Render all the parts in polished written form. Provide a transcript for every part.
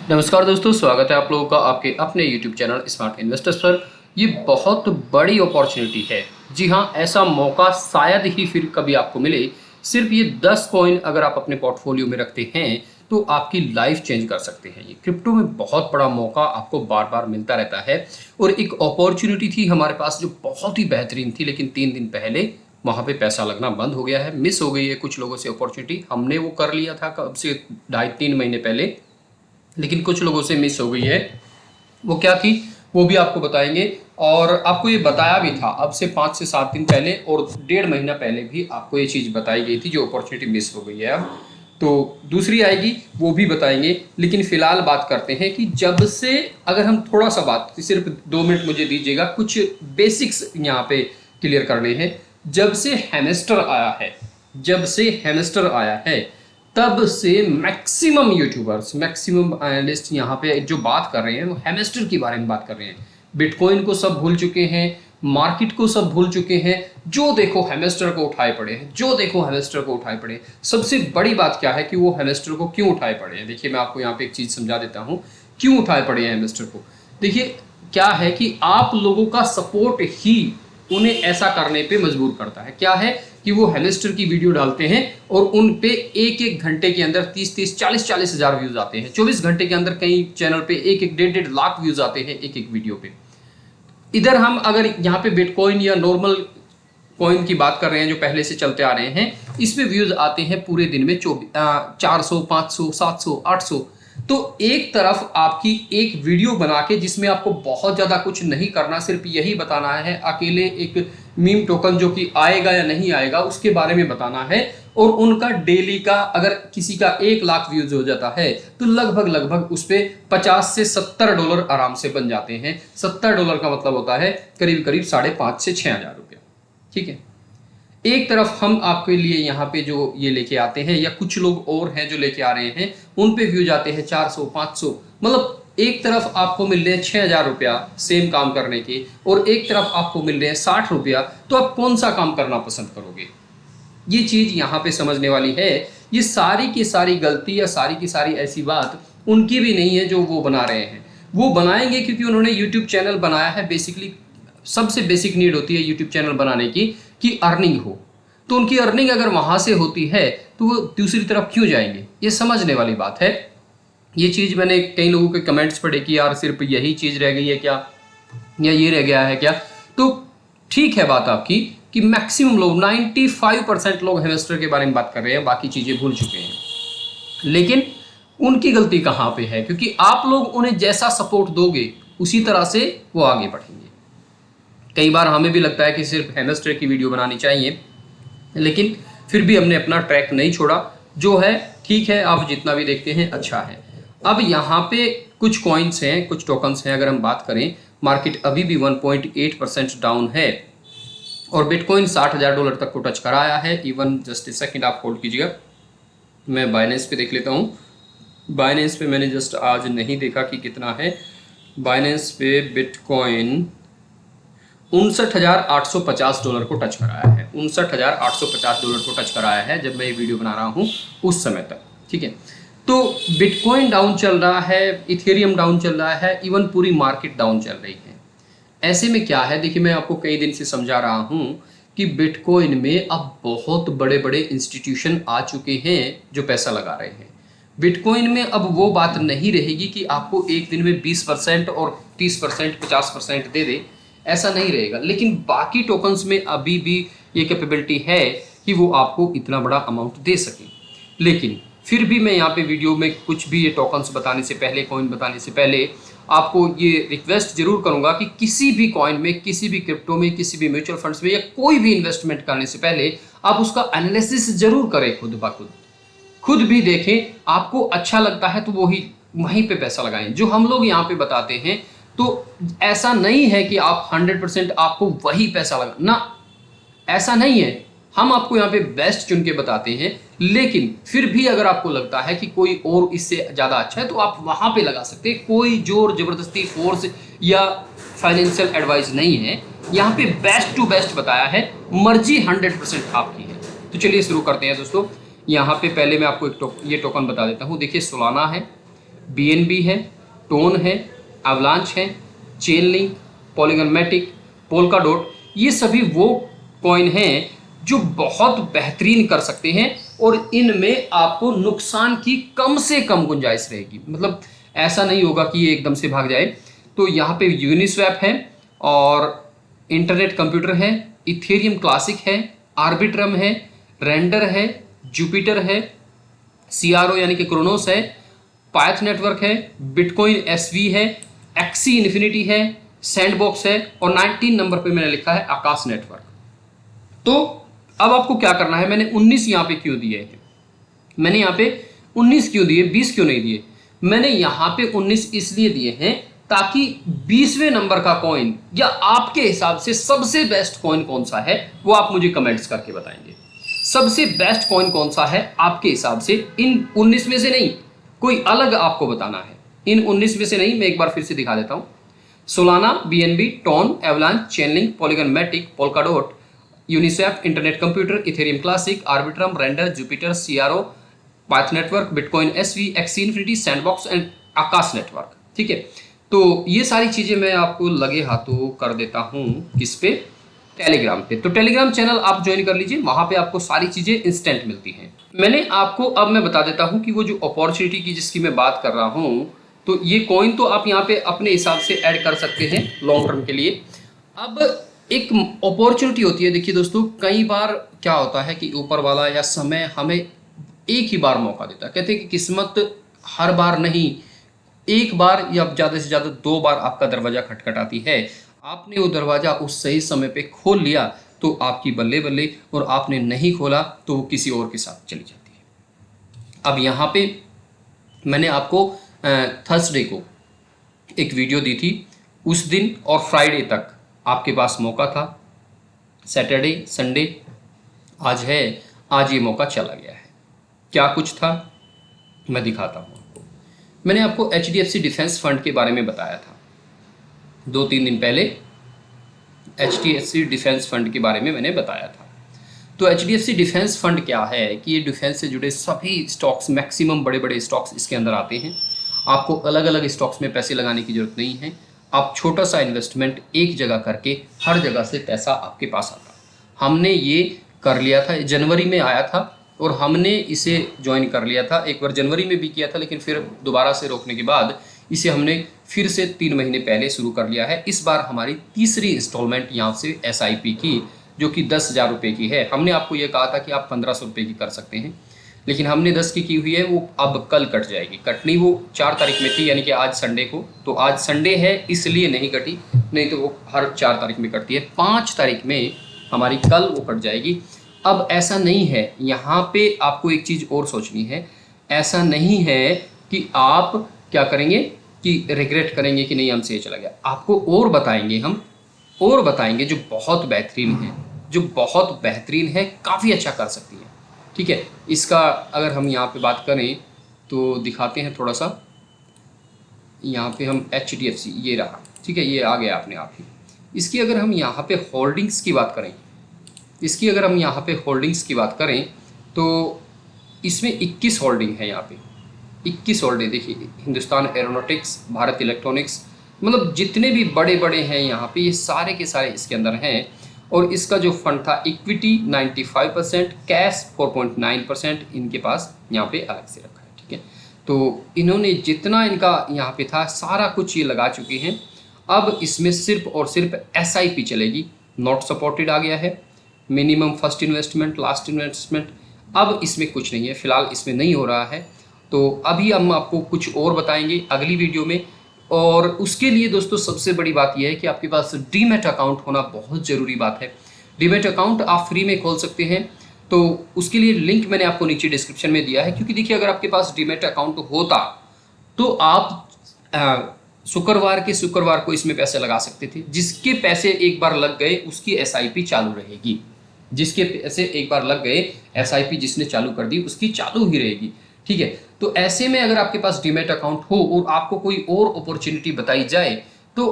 नमस्कार दोस्तों, स्वागत है आप लोगों का आपके अपने YouTube चैनल स्मार्ट इन्वेस्टर्स पर। ये बहुत बड़ी अपॉर्चुनिटी है। जी हाँ, ऐसा मौका शायद ही फिर कभी आपको मिले। सिर्फ ये 10 कॉइन अगर आप अपने पोर्टफोलियो में रखते हैं तो आपकी लाइफ चेंज कर सकते हैं। ये क्रिप्टो में बहुत बड़ा मौका आपको बार बार मिलता रहता है और एक अपॉर्चुनिटी थी हमारे पास जो बहुत ही बेहतरीन थी, लेकिन 3 दिन पहले वहाँ पे पैसा लगना बंद हो गया है। मिस हो गई है कुछ लोगों से अपॉर्चुनिटी। हमने वो कर लिया था कब से, 2.5-3 महीने पहले, लेकिन कुछ लोगों से मिस हो गई है। वो क्या थी वो भी आपको बताएंगे। और आपको ये बताया भी था अब से 5 से 7 दिन पहले, और 1.5 महीना पहले भी आपको ये चीज़ बताई गई थी जो अपॉर्चुनिटी मिस हो गई है। अब तो दूसरी आएगी, वो भी बताएंगे। लेकिन फिलहाल बात करते हैं कि जब से, अगर हम थोड़ा सा बात, सिर्फ 2 मिनट मुझे दीजिएगा, कुछ बेसिक्स यहाँ पे क्लियर करने हैं। जब से हैमस्टर आया है, जब से हैमस्टर आया है तब से मैक्सिमम यूट्यूबर्स, मैक्सिमम एनालिस्ट यहाँ पे जो बात कर रहे हैं वो हैमस्टर के बारे में बात कर रहे हैं। बिटकॉइन को सब भूल चुके हैं, मार्केट को सब भूल चुके हैं। जो देखो हैमस्टर को उठाए पड़े हैं, जो देखो हैमस्टर को उठाए पड़े हैं। सबसे बड़ी बात क्या है कि वो हैमस्टर को क्यों उठाए पड़े हैं। देखिए, मैं आपको यहाँ पे एक चीज़ समझा देता हूँ क्यों उठाए पड़े हैं हैमस्टर को। देखिए, क्या है कि आप लोगों का सपोर्ट ही उन्हें ऐसा करने पे मजबूर करता है। क्या है कि वो हैमस्टर की वीडियो डालते हैं और उन पे एक एक घंटे के अंदर 30-30, 40-40 हज़ार व्यूज आते हैं। 24 घंटे के अंदर कई चैनल पे 1-1, 1.5 लाख व्यूज आते हैं एक एक वीडियो पे। इधर हम अगर यहाँ पे बिटकॉइन या नॉर्मल कॉइन की बात कर रहे हैं जो पहले से चलते आ रहे हैं, इसमें व्यूज आते हैं पूरे दिन में 400, 500, 700, 800। तो एक तरफ आपकी एक वीडियो बना के, जिसमें आपको बहुत ज़्यादा कुछ नहीं करना, सिर्फ यही बताना है, अकेले एक मीम टोकन जो कि आएगा या नहीं आएगा उसके बारे में बताना है। और उनका डेली का, अगर किसी का 1 लाख व्यूज हो जाता है तो लगभग लगभग उस पर $50 से $70 आराम से बन जाते हैं। $70 का मतलब होता है करीब करीब 5,500 से 6,000 रुपया। ठीक है, एक तरफ हम आपके लिए यहाँ पे जो ये लेके आते हैं, या कुछ लोग और हैं जो लेके आ रहे हैं, उन पे व्यू जाते हैं 400, 500। मतलब एक तरफ आपको मिल रहे हैं 6,000 रुपया सेम काम करने के, और एक तरफ आपको मिल रहे हैं 60 रुपया। तो आप कौन सा काम करना पसंद करोगे? ये चीज़ यहाँ पे समझने वाली है। ये सारी की सारी गलती या सारी की सारी ऐसी बात उनकी भी नहीं है जो वो बना रहे हैं। वो बनाएंगे क्योंकि उन्होंने यूट्यूब चैनल बनाया है। बेसिकली सबसे बेसिक नीड होती है यूट्यूब चैनल बनाने की कि अर्निंग हो। तो उनकी अर्निंग अगर वहाँ से होती है तो वो दूसरी तरफ क्यों जाएंगे? ये समझने वाली बात है। ये चीज़ मैंने कई लोगों के कमेंट्स पढ़े कि यार सिर्फ यही चीज़ रह गई है क्या, या ये रह गया है क्या। तो ठीक है बात आपकी कि मैक्सिमम लोग, 95% लोग हैमस्टर के बारे में बात कर रहे हैं, बाकी चीज़ें भूल चुके हैं। लेकिन उनकी गलती कहाँ पे है? क्योंकि आप लोग उन्हें जैसा सपोर्ट दोगे उसी तरह से वो आगे बढ़ेंगे। कई बार हमें भी लगता है कि सिर्फ हैमस्टर की वीडियो बनानी चाहिए, लेकिन फिर भी हमने अपना ट्रैक नहीं छोड़ा। जो है ठीक है, आप जितना भी देखते हैं अच्छा है। अब यहाँ पे कुछ कॉइन्स हैं, कुछ टोकन्स हैं। अगर हम बात करें, मार्केट अभी भी 1.8% डाउन है और बिटकॉइन $60,000 तक को टच कराया है। इवन जस्ट ए सेकंड आप होल्ड कीजिएगा, मैं बाइनेंस पे देख लेता हूँ। बाइनेंस पे मैंने जस्ट आज नहीं देखा कि कितना है। बाइनेंस पे बिटकॉइन $59,850 को टच कराया है। $59,850 को टच कराया है जब मैं ये वीडियो बना रहा हूँ उस समय तक। ठीक है, तो बिटकॉइन डाउन चल रहा है, इथेरियम डाउन चल रहा है, इवन पूरी मार्केट डाउन चल रही है। ऐसे में क्या है, देखिए मैं आपको कई दिन से समझा रहा हूँ कि बिटकॉइन में अब बहुत बड़े बड़े इंस्टीट्यूशन आ चुके हैं जो पैसा लगा रहे हैं। बिटकॉइन में अब वो बात नहीं रहेगी कि आपको एक दिन में 20% और 30%, 50% दे दे, ऐसा नहीं रहेगा। लेकिन बाकी टोकन्स में अभी भी ये कैपेबिलिटी है कि वो आपको इतना बड़ा अमाउंट दे सकें। लेकिन फिर भी मैं यहाँ पे वीडियो में कुछ भी ये टोकन्स बताने से पहले, कॉइन बताने से पहले, आपको ये रिक्वेस्ट जरूर करूँगा कि किसी भी कॉइन में, किसी भी क्रिप्टो में, किसी भी म्यूचुअल फंड्स में या कोई भी इन्वेस्टमेंट करने से पहले आप उसका एनालिसिस जरूर करें, खुद ब खुद। खुद भी देखें, आपको अच्छा लगता है तो वहीं पे पैसा लगाएं। जो हम लोग यहाँ पे बताते हैं, तो ऐसा नहीं है कि आप 100% आपको वही पैसा लगा ना, ऐसा नहीं है। हम आपको यहाँ पे बेस्ट चुन के बताते हैं, लेकिन फिर भी अगर आपको लगता है कि कोई और इससे ज़्यादा अच्छा है तो आप वहाँ पे लगा सकते हैं। कोई जोर जबरदस्ती, फोर्स या फाइनेंशियल एडवाइस नहीं है। यहाँ पे बेस्ट टू बेस्ट बताया है, मर्जी 100% आपकी है। तो चलिए शुरू करते हैं दोस्तों। यहाँ पे पहले मैं आपको ये टोकन बता देता हूँ। देखिए, सोलाना है, BNB है, टोन है, अवलांच है, Chainlink, Polygon Matic, Polkadot, ये सभी वो कॉइन हैं जो बहुत बेहतरीन कर सकते हैं और इनमें आपको नुकसान की कम से कम गुंजाइश रहेगी। मतलब ऐसा नहीं होगा कि ये एकदम से भाग जाए। तो यहाँ पे यूनिस्वैप है और इंटरनेट कंप्यूटर है, इथेरियम क्लासिक है, आर्बिट्रम है, रेंडर है, जुपिटर है, CRO यानी कि क्रोनोस है, पायथ नेटवर्क है, बिटकॉइन SV है, एक्सी इन्फिनिटी है, सैंडबॉक्स है और 19 नंबर पे मैंने लिखा है आकाश नेटवर्क। तो अब आपको क्या करना है, मैंने 19 यहाँ पे क्यों दिए हैं, मैंने यहाँ पे 19 क्यों दिए, 20 क्यों नहीं दिए? मैंने यहाँ पे 19 इसलिए दिए हैं ताकि 20वें नंबर का कॉइन या आपके हिसाब से सबसे बेस्ट कॉइन कौन सा है वो आप मुझे कमेंट्स करके बताएंगे। सबसे बेस्ट कॉइन कौन सा है आपके हिसाब से, इन 19 में से नहीं, कोई अलग आपको बताना है। इन 19 में से नहीं, मैं एक बार फिर से दिखा देता हूं। Solana, BNB, TON, Avalanche, Chainlink, Polygon Matic, Polkadot, Uniswap, Internet Computer, Ethereum Classic, Arbitrum, Render, Jupiter, CRO, Path Network, Bitcoin SV, Axie Infinity, Sandbox and Akash Network. ठीक है, तो ये सारी चीजें मैं आपको लगे हाथों कर देता हूं किस पे, टेलीग्राम पे। तो टेलीग्राम चैनल आप ज्वाइन कर लीजिए, वहां पे आपको सारी चीजें इंस्टेंट मिलती हैं। मैंने आपको अब मैं बता देता हूं कि वो जो अपॉर्चुनिटी की जिसकी मैं बात कर रहा हूं, तो ये कॉइन तो आप यहाँ पे अपने हिसाब से ऐड कर सकते हैं लॉन्ग टर्म के लिए। अब एक अपॉर्चुनिटी होती है, देखिए दोस्तों, कई बार क्या होता है कि ऊपर वाला या समय हमें एक ही बार मौका देता है। कहते हैं कि किस्मत हर बार नहीं, एक बार या ज़्यादा से ज़्यादा 2 बार आपका दरवाजा खटखटाती है। आपने वो दरवाजा उस सही समय पे खोल लिया तो आपकी बल्ले बल्ले, और आपने नहीं खोला तो वो किसी और के साथ चली जाती है। अब यहाँ पे मैंने आपको थर्सडे को एक वीडियो दी थी, उस दिन और फ्राइडे तक आपके पास मौका था। सैटरडे, संडे आज है, आज ये मौका चला गया है। क्या कुछ था मैं दिखाता हूँ आपको। मैंने आपको HDFC डिफेंस फंड के बारे में बताया था 2-3 दिन पहले। HDFC डिफेंस फंड के बारे में मैंने बताया था। तो HDFC डिफेंस फंड क्या है कि ये डिफेंस से जुड़े सभी स्टॉक्स, मैक्सिमम बड़े बड़े स्टॉक्स इसके अंदर आते हैं। आपको अलग अलग स्टॉक्स में पैसे लगाने की जरूरत नहीं है। आप छोटा सा इन्वेस्टमेंट एक जगह करके हर जगह से पैसा आपके पास आता। हमने ये कर लिया था, जनवरी में आया था और हमने इसे ज्वाइन कर लिया था। एक बार जनवरी में भी किया था, लेकिन फिर दोबारा से रोकने के बाद इसे हमने फिर से 3 महीने पहले शुरू कर लिया है। इस बार हमारी तीसरी इंस्टॉलमेंट यहाँ से SIP की, जो कि 10,000 रुपये की है। हमने आपको ये कहा था कि आप 1500 रुपये की कर सकते हैं, लेकिन हमने 10 की हुई है। वो अब कल कट जाएगी। कटनी वो 4 तारीख में थी, यानी कि आज संडे को। तो आज संडे है इसलिए नहीं कटी, नहीं तो वो हर 4 तारीख में कटती है। 5 तारीख में हमारी कल वो कट जाएगी। अब ऐसा नहीं है, यहाँ पे आपको एक चीज़ और सोचनी है। ऐसा नहीं है कि आप क्या करेंगे कि रिग्रेट करेंगे कि नहीं हमसे ये चला गया। आपको और बताएंगे, हम और बताएंगे जो बहुत बेहतरीन है, जो बहुत बेहतरीन है, काफ़ी अच्छा कर सकती है। ठीक है, इसका अगर हम यहाँ पे बात करें तो दिखाते हैं थोड़ा सा। यहाँ पे हम HDFC, ये रहा, ठीक है, ये आ गया अपने आप ही। इसकी अगर हम यहाँ पे होल्डिंग्स की बात करें, इसकी अगर हम यहाँ पे होल्डिंग्स की बात करें तो इसमें 21 होल्डिंग है। यहाँ पे 21 होल्डिंग देखिए, हिंदुस्तान एरोनॉटिक्स, भारत इलेक्ट्रॉनिक्स, मतलब जितने भी बड़े बड़े हैं यहाँ पे, ये सारे के सारे इसके अंदर हैं। और इसका जो फंड था, इक्विटी 95%, कैश 4.9% इनके पास यहाँ पे अलग से रखा है। ठीक है, तो इन्होंने जितना इनका यहाँ पे था सारा कुछ ये लगा चुके हैं। अब इसमें सिर्फ और सिर्फ SIP चलेगी। नॉट सपोर्टेड आ गया है, minimum first investment, last investment, अब इसमें कुछ नहीं है, फिलहाल इसमें नहीं हो रहा है। तो अभी हम आपको कुछ और बताएंगे अगली वीडियो में। और उसके लिए दोस्तों सबसे बड़ी बात यह है कि आपके पास डीमैट अकाउंट होना बहुत ज़रूरी बात है। डीमैट अकाउंट आप फ्री में खोल सकते हैं, तो उसके लिए लिंक मैंने आपको नीचे डिस्क्रिप्शन में दिया है। क्योंकि देखिए, अगर आपके पास डीमैट अकाउंट होता तो आप शुक्रवार के शुक्रवार को इसमें पैसे लगा सकते थे। जिसके पैसे एक बार लग गए उसकी SIP चालू रहेगी। जिसके पैसे एक बार लग गए, SIP जिसने चालू कर दी उसकी चालू ही रहेगी। ठीक है, तो ऐसे में अगर आपके पास डीमैट अकाउंट हो और आपको कोई और अपॉर्चुनिटी बताई जाए तो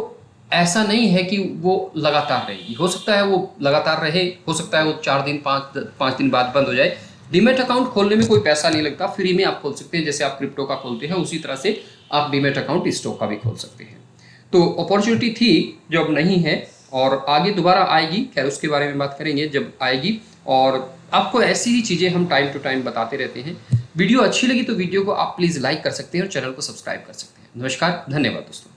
ऐसा नहीं है कि वो लगातार रहेगी। हो सकता है वो लगातार रहे, हो सकता है वो 4 दिन 5 दिन बाद बंद हो जाए, डीमैट अकाउंट खोलने में कोई पैसा नहीं लगता, फ्री में आप खोल सकते हैं। जैसे आप क्रिप्टो का खोलते हैं उसी तरह से आप डीमैट अकाउंट स्टॉक का भी खोल सकते हैं। तो अपॉर्चुनिटी थी जो अब नहीं है और आगे दोबारा आएगी, खैर उसके बारे में बात करेंगे जब आएगी। और आपको ऐसी ही चीज़ें हम टाइम टू टाइम बताते रहते हैं। वीडियो अच्छी लगी तो वीडियो को आप प्लीज़ लाइक कर सकते हैं और चैनल को सब्सक्राइब कर सकते हैं। नमस्कार, धन्यवाद दोस्तों।